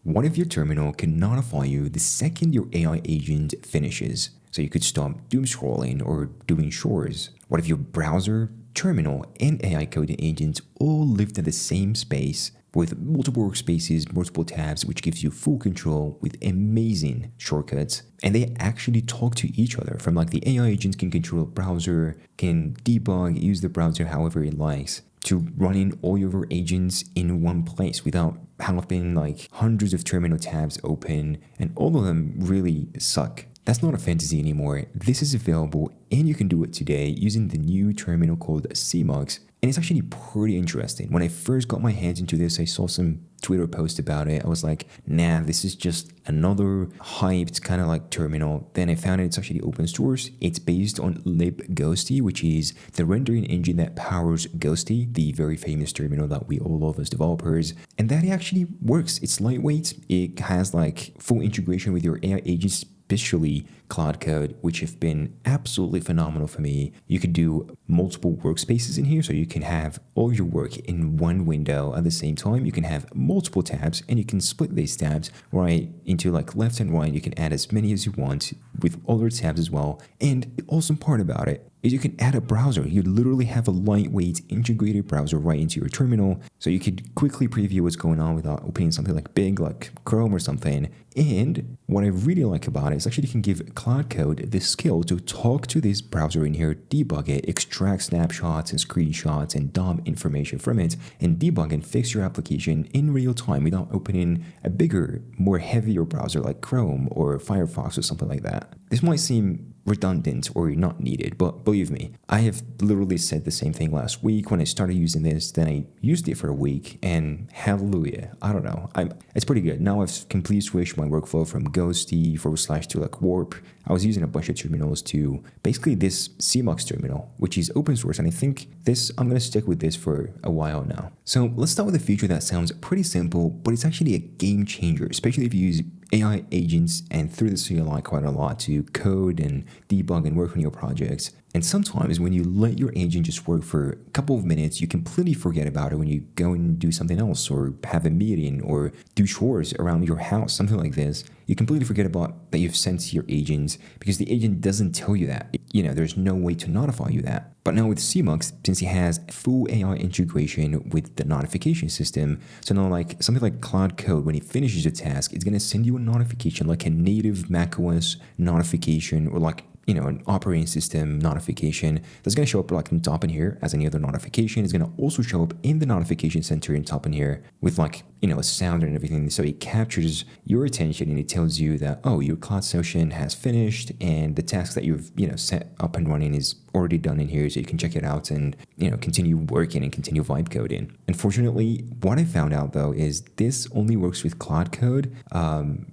What if your terminal can notify you the second your AI agent finishes? So you could stop doom scrolling or doing chores. What if your browser, terminal, and AI coding agents all lived in the same space with multiple workspaces, multiple tabs, which gives you full control with amazing shortcuts? And they actually talk to each other. From like the AI agents can control a browser, can debug, use the browser however it likes, to running all your agents in one place without having like hundreds of terminal tabs open, and all of them really suck. That's not a fantasy anymore. This is available and you can do it today using the new terminal called CMux. And it's actually pretty interesting. When I first got my hands into this, I saw some Twitter post about it. I was like, nah, this is just another hyped kind of like terminal. Then I found it's actually open source. It's based on libghosty, which is the rendering engine that powers Ghosty, the very famous terminal that we all love as developers. And that actually works. It's lightweight. It has like full integration with your AI agents, especially Cloud Code, which have been absolutely phenomenal for me. You could do multiple workspaces in here, so you can have all your work in one window at the same time. You can have multiple tabs, and you can split these tabs right into like left and right. You can add as many as you want with other tabs as well. And the awesome part about it is you can add a browser. You literally have a lightweight integrated browser right into your terminal, so you could quickly preview what's going on without opening something like big like Chrome or something. And what I really like about it is actually you can give Cloud Code the skill to talk to this browser in here, debug it, extract snapshots and screenshots and DOM information from it, and debug and fix your application in real time without opening a bigger, more heavier browser like Chrome or Firefox or something like that. This might seem redundant or not needed, but believe me, I have literally said the same thing last week when I started using this. Then I used it for a week, and hallelujah, I don't know, it's pretty good. Now I've completely switched my workflow from Ghosty / to like Warp. I was using a bunch of terminals to basically this CMux terminal, which is open source, and I think I'm going to stick with this for a while now. So let's start with a feature that sounds pretty simple, but it's actually a game changer, especially if you use AI agents and through the CLI quite a lot to code and debug and work on your projects. And sometimes when you let your agent just work for a couple of minutes, you completely forget about it when you go and do something else or have a meeting or do chores around your house, something like this. You completely forget about that you've sent to your agent because the agent doesn't tell you that. There's no way to notify you that. But now with CMux, since it has full AI integration with the notification system, so now like something like Cloud Code, when it finishes a task, it's going to send you a notification like a native macOS notification or like an operating system notification that's going to show up like in top in here as any other notification. It's going to also show up in the notification center in top in here with like, a sound and everything. So it captures your attention and it tells you that, oh, your cloud session has finished and the task that you've, set up and running is already done in here. So you can check it out and, continue working and continue vibe coding. Unfortunately, what I found out though is this only works with Cloud Code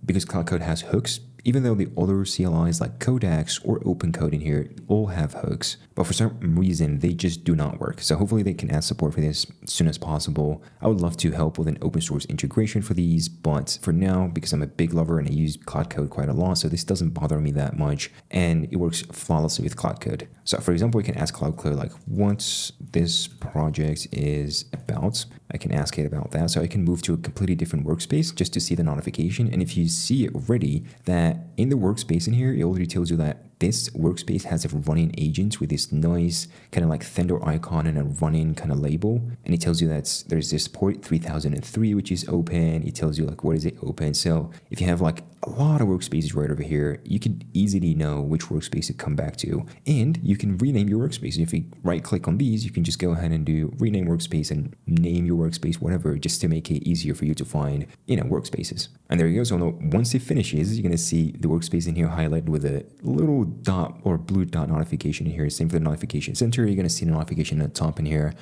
because Cloud Code has hooks. Even though the other CLIs like Codex or OpenCode in here all have hooks, but for some reason they just do not work. So hopefully they can add support for this as soon as possible. I would love to help with an open source integration for these, but for now, because I'm a big lover and I use Cloud Code quite a lot, so this doesn't bother me that much, and it works flawlessly with Cloud Code. So for example, we can ask Cloud Code like what this project is about. I can ask it about that. So I can move to a completely different workspace just to see the notification. And if you see it already, that in the workspace in here, it already tells you that this workspace has a running agent with this nice kind of like Thunder icon and a running kind of label. And it tells you that there's this port 3003, which is open. It tells you like, what is it open? So if you have like a lot of workspaces right over here, you can easily know which workspace to come back to. And you can rename your workspace. If you right click on these, you can just go ahead and do rename workspace and name your workspace, whatever, just to make it easier for you to find, workspaces. And there you go. So once it finishes, you're going to see the workspace in here highlighted with a little dot or blue dot notification in here. Same for the notification center. You're going to see the notification at the top in here.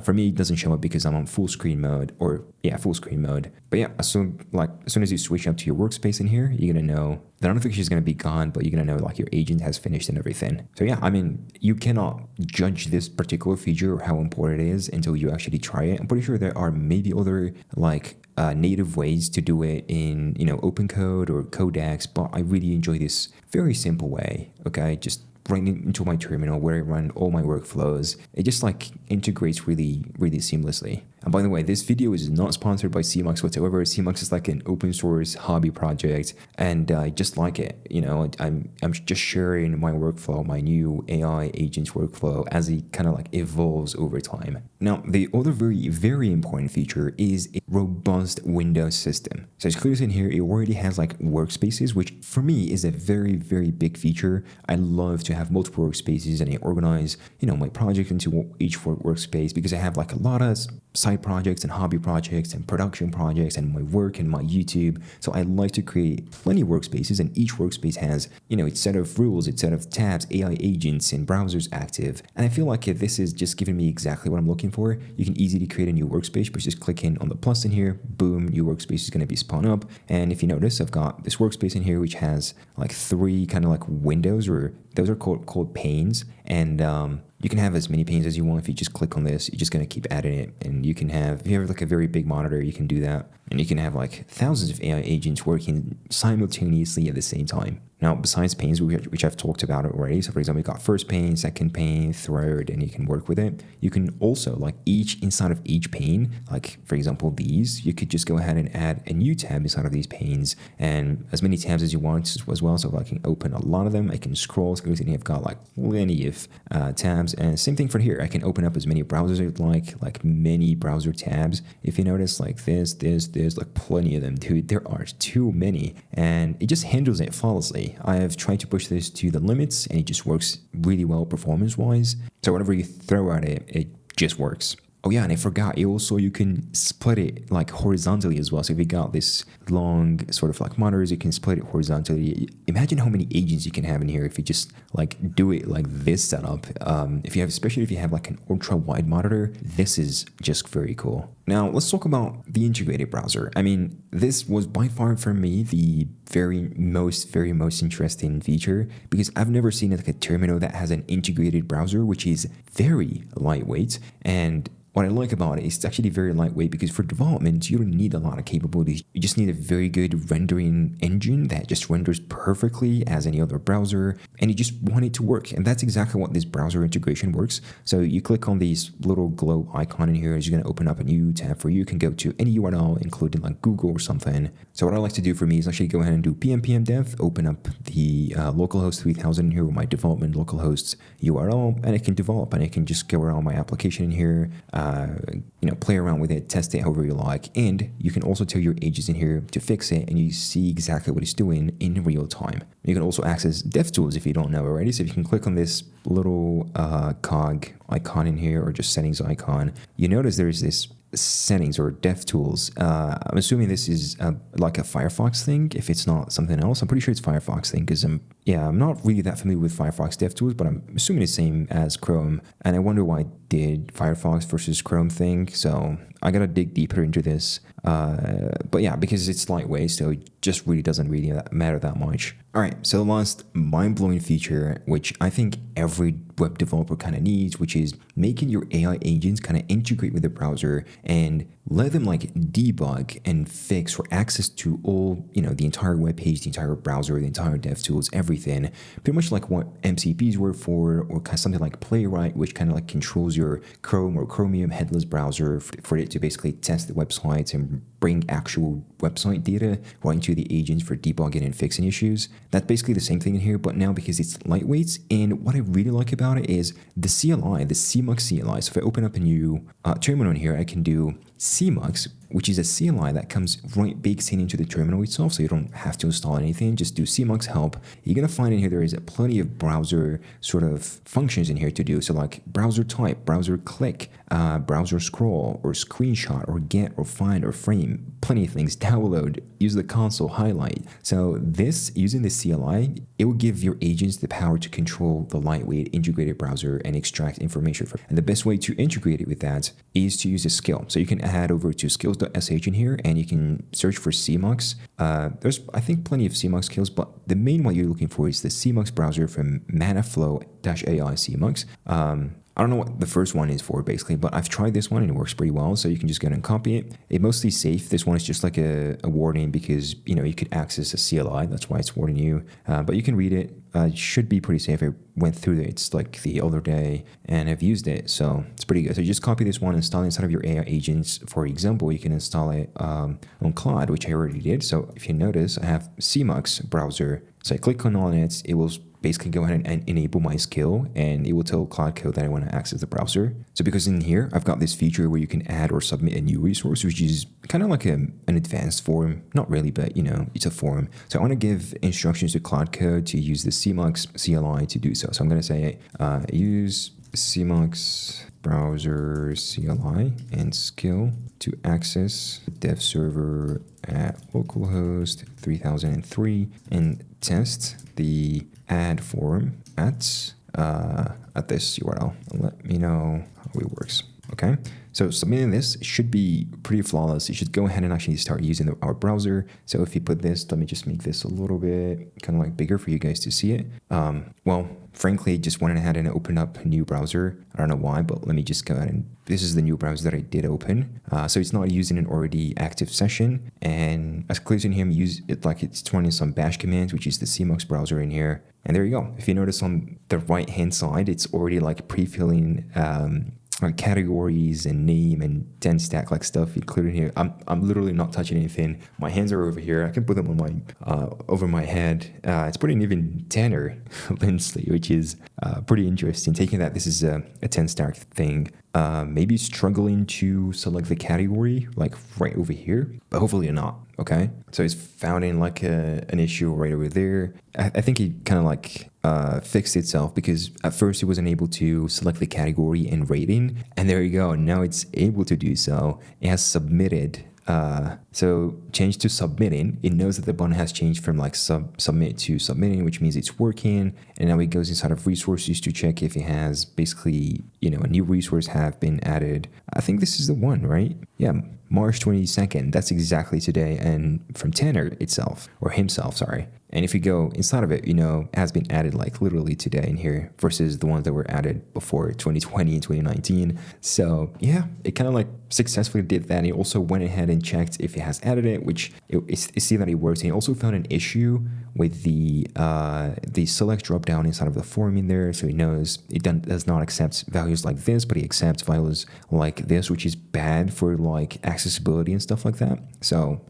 For me, it doesn't show up because I'm on full screen mode full screen mode. But yeah, as soon as you switch up to your workspace in here, you're going to know the notification is going to be gone, but you're going to know like your agent has finished and everything. So yeah, you cannot judge this particular feature or how important it is until you actually try it. I'm pretty sure there are maybe other native ways to do it in, OpenCode or Codex, but I really enjoy this very simple way. Okay, just right into my terminal where I run all my workflows. It just integrates really, really seamlessly. And by the way, this video is not sponsored by CMux whatsoever. CMux is like an open source hobby project, and I just like it. You know, I'm just sharing my workflow, my new AI agents workflow as it kind of like evolves over time. Now, the other very important feature is a robust Windows system. So as clear as in here, it already has like workspaces, which for me is a very big feature. I love to have multiple workspaces, and I organize, you know, my project into each workspace because I have like a lot of side projects and hobby projects and production projects and my work and my YouTube. So I like to create plenty of workspaces, and each workspace has, you know, its set of rules, its set of tabs, AI agents and browsers active. And I feel like this is just giving me exactly what I'm looking for. You can easily create a new workspace by just clicking on the plus in here. Boom, new workspace is going to be spun up. And if you notice, I've got this workspace in here which has like 3 kind of like windows, or those are called panes. And you can have as many panes as you want. If you just click on this, you're just going to keep adding it. And you can have, if you have like a very big monitor, you can do that. And you can have like thousands of AI agents working simultaneously at the same time. Now, besides panes, which I've talked about already, so for example, you got first pane, second pane, third, and you can work with it. You can also, like inside of each pane, like for example, these, you could just go ahead and add a new tab inside of these panes, and as many tabs as you want as well. So if I can open a lot of them, I can scroll, and I've got like plenty of tabs. And same thing for here. I can open up as many browsers as I'd like many browser tabs. If you notice, like this, like plenty of them, dude. There are too many, and it just handles it flawlessly. I have tried to push this to the limits, and it just works really well performance-wise. So whatever you throw at it, it just works. Oh yeah, and I forgot, you can split it like horizontally as well. So if you got this long sort of like monitors, you can split it horizontally. Imagine how many agents you can have in here if you just like do it like this setup. Especially if you have like an ultra wide monitor, this is just very cool. Now let's talk about the integrated browser. I mean, this was by far for me the very most interesting feature, because I've never seen like a terminal that has an integrated browser, which is very lightweight. And what I like about it is it's actually very lightweight, because for development, you don't need a lot of capabilities. You just need a very good rendering engine that just renders perfectly as any other browser, and you just want it to work. And that's exactly what this browser integration works. So you click on this little globe icon in here, is going to open up a new tab for you. You can go to any URL, including like Google or something. So what I like to do for me is actually go ahead and do pm dev, open up the localhost 3000 in here with my development localhost URL, and I can develop, and I can just go around my application in here, play around with it, test it however you like. And you can also tell your agents in here to fix it, and you see exactly what it's doing in real time. You can also access DevTools if you don't know already. So if you can click on this little cog icon in here, or just settings icon, you notice there's this settings or DevTools. I'm assuming this is like a Firefox thing. If it's not something else, I'm pretty sure it's Firefox thing, because I'm not really that familiar with Firefox DevTools, but I'm assuming it's the same as Chrome. And I wonder why I did Firefox versus Chrome thing. So I gotta dig deeper into this. But yeah, because it's lightweight, so it just really doesn't really matter that much. All right, so the last mind-blowing feature, which I think every web developer kind of needs, which is making your AI agents kind of integrate with the browser and let them like debug and fix for access to all, the entire web page, the entire browser, the entire DevTools, everything. Pretty much like what MCPs were for, or kind of something like Playwright, which kind of like controls your Chrome or Chromium headless browser for it to basically test the websites and bring actual website data right into the agents for debugging and fixing issues. That's basically the same thing in here, but now because it's lightweight. And what I really like about it is the CLI, the CMux CLI. So if I open up a new terminal in here, I can do CMux, which is a CLI that comes right baked into the terminal itself, so you don't have to install anything. Just do CMux help. You're gonna find in here there is plenty of browser sort of functions in here to do. So like browser type, browser click, browser scroll, or screenshot, or get, or find, or frame. Plenty of things. Download, use the console, highlight. So this, using the CLI, it will give your agents the power to control the lightweight integrated browser and extract information from it. And the best way to integrate it with that is to use a skill. So you can head over to skills.sh in here, and you can search for CMux. There's, I think, plenty of CMux skills, but the main one you're looking for is the CMux browser from Manaflow-AI CMux. I don't know what the first one is for basically, but I've tried this one and it works pretty well. So you can just go ahead and copy it. It's mostly safe. This one is just like a warning because, you know, you could access a CLI. That's why it's warning you. But you can read it. It should be pretty safe. I went through it like the other day and I've used it. So it's pretty good. So you just copy this one, install it inside of your AI agents. For example, you can install it on Claude, which I already did. So if you notice, I have CMux browser. So I click on it. It will basically go ahead and enable my skill, and it will tell Cloud Code that I want to access the browser. So because in here, I've got this feature where you can add or submit a new resource, which is kind of like an advanced form. Not really, but you know, it's a form. So I want to give instructions to Cloud Code to use the CMux CLI to do so. So I'm going to say use CMux browser CLI and skill to access the dev server at localhost 3003 and test the add form at this URL. Let me know how it works. Okay, so submitting this should be pretty flawless. You should go ahead and actually start using our browser. So if you put this, let me just make this a little bit kind of like bigger for you guys to see it. Well, frankly, just went ahead and opened up a new browser. I don't know why, but let me just go ahead and this is the new browser that I did open. So it's not using an already active session. And as clear as in here, use it like it's running some bash commands, which is the CMux browser in here. And there you go. If you notice on the right hand side, it's already like pre-filling categories and name and 10 stack like stuff included here. I'm literally not touching anything. My hands are over here. I can put them on my over my head. It's putting even 10er Lindsley, which is pretty interesting. Taking that this is a 10 stack thing. Maybe struggling to select the category like right over here, but hopefully not. Okay, so it's found in like an issue right over there. I think it kind of like fixed itself because at first it wasn't able to select the category and rating, and there you go. Now it's able to do so. It has submitted. So change to submitting. It knows that the button has changed from like submit to submitting, which means it's working. And now it goes inside of resources to check if it has basically, you know, a new resource have been added. I think this is the one, right? Yeah, March 22nd. That's exactly today. And from Tanner itself, or himself, sorry. And if you go inside of it, you know, it has been added like literally today in here versus the ones that were added before 2020 and 2019. So yeah, it kind of like successfully did that. And it also went ahead and checked if it has added it, which it see that it works. And it also found an issue with the select drop down inside of the form in there. So it knows it does not accept values like this, but it accepts values like this, which is bad for like accessibility and stuff like that. So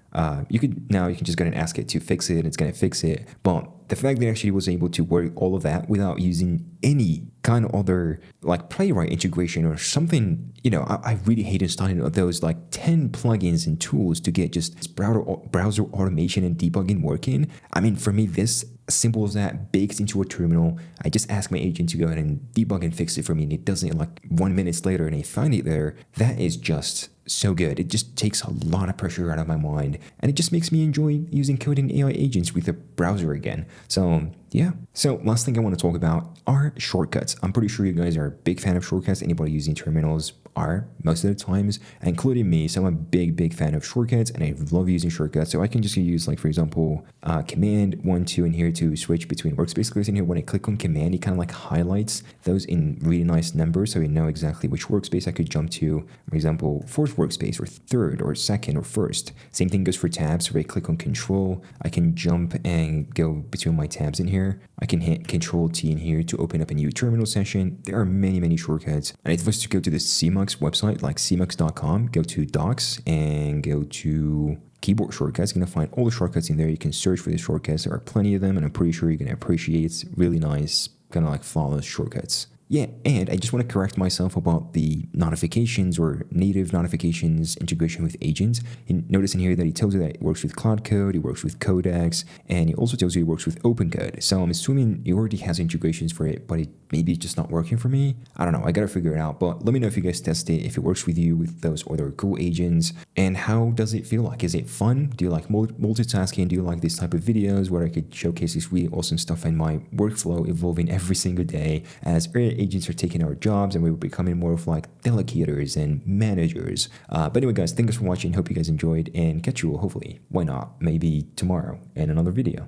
you can just go ahead and ask it to fix it. It's going to fix it. But the fact that it actually was able to work all of that without using any kind of other like Playwright integration or something, you know, I really hate installing those like 10 plugins and tools to get just browser automation and debugging working. I mean, for me, this simple as that, baked into a terminal. I just ask my agent to go ahead and debug and fix it for me, and it does it like 1 minute later, and I find it there. That is just so good. It just takes a lot of pressure out of my mind, and it just makes me enjoy using coding AI agents with a browser again. So yeah. So last thing I want to talk about are shortcuts. I'm pretty sure you guys are a big fan of shortcuts. Anybody using terminals are most of the times, including me. So I'm a big fan of shortcuts, and I love using shortcuts. So I can just use, like, for example, command 1, 2 in here to switch between workspaces in here. When I click on command, it kind of like highlights those in really nice numbers, so we know exactly which workspace I could jump to. For example, fourth workspace or third or second or first. Same thing goes for tabs. So if I click on control, I can jump and go between my tabs in here. I can hit Control T in here to open up a new terminal session. There are many shortcuts. And if I was to go to the CMux website, like cmux.com, go to docs and go to keyboard shortcuts. You're going to find all the shortcuts in there. You can search for the shortcuts. There are plenty of them, and I'm pretty sure you're going to appreciate it's really nice, kind of like flawless shortcuts. Yeah, and I just want to correct myself about the notifications or native notifications integration with agents. You notice in here that it tells you that it works with Cloud Code, it works with Codex, and it also tells you it works with OpenCode. So I'm assuming it already has integrations for it, but maybe it's just not working for me. I don't know. I got to figure it out. But let me know if you guys test it, if it works with you with those other cool agents, and how does it feel like? Is it fun? Do you like multitasking? Do you like this type of videos where I could showcase this really awesome stuff in my workflow evolving every single day as agents are taking our jobs and we're becoming more of like delegators and managers. But anyway, guys, thanks for watching. Hope you guys enjoyed, and catch you hopefully, why not, maybe tomorrow in another video.